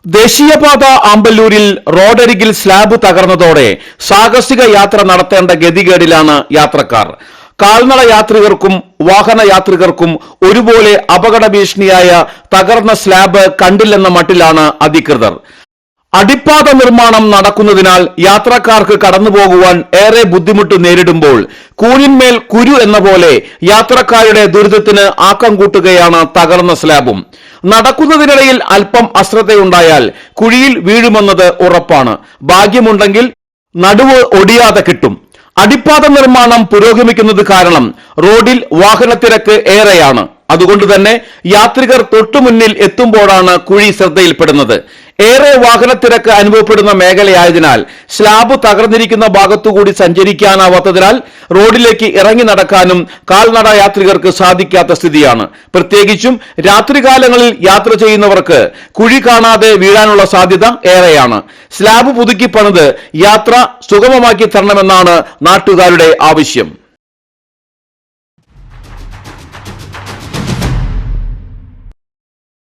ദേശീയപാത ആമ്പല്ലൂരിൽ റോഡരികിൽ സ്ലാബ് തകർന്നതോടെ സാഹസിക യാത്ര നടത്തേണ്ട ഗതികേടിലാണ് യാത്രക്കാർ. കാൽനട യാത്രികർക്കും വാഹന യാത്രികർക്കും ഒരുപോലെ അപകട ഭീഷണിയായ തകർന്ന സ്ലാബ് കണ്ടില്ലെന്ന മട്ടിലാണ് അധികൃതർ. അടിപ്പാത നിർമ്മാണം നടക്കുന്നതിനാൽ യാത്രക്കാർക്ക് കടന്നുപോകുവാൻ ഏറെ ബുദ്ധിമുട്ട് നേരിടുമ്പോൾ കൂനിന്മേൽ കുരു എന്ന പോലെ യാത്രക്കാരുടെ ദുരിതത്തിന് ആക്കം കൂട്ടുകയാണ് തകർന്ന സ്ലാബും. നടക്കുന്നതിനിടയിൽ അല്പം അശ്രദ്ധയുണ്ടായാൽ കുഴിയിൽ വീഴുമെന്നത് ഉറപ്പാണ്. ഭാഗ്യമുണ്ടെങ്കിൽ നടുവ് ഒടിയാതെ കിട്ടും. അടിപ്പാത നിർമ്മാണം പുരോഗമിക്കുന്നത് കാരണം റോഡിൽ വാഹനത്തിരക്ക് ഏറെയാണ്. അതുകൊണ്ട് തന്നെ യാത്രികർ തൊട്ടുമുന്നിൽ എത്തുമ്പോഴാണ് കുഴി ശ്രദ്ധയിൽപ്പെടുന്നത്. ഏറെ വാഹനത്തിരക്ക് അനുഭവപ്പെടുന്ന മേഖലയായതിനാൽ സ്ലാബ് തകർന്നിരിക്കുന്ന ഭാഗത്തുകൂടി സഞ്ചരിക്കാനാവാത്തതിനാൽ റോഡിലേക്ക് ഇറങ്ങി നടക്കാനും കാൽനട യാത്രികർക്ക് സാധിക്കാത്ത സ്ഥിതിയാണ്. പ്രത്യേകിച്ചും രാത്രികാലങ്ങളിൽ യാത്ര ചെയ്യുന്നവർക്ക് കുഴി കാണാതെ വീഴാനുള്ള സാധ്യത ഏറെയാണ്. സ്ലാബ് പുതുക്കി പണിത് യാത്ര സുഗമമാക്കി തരണമെന്നാണ് നാട്ടുകാരുടെ ആവശ്യം.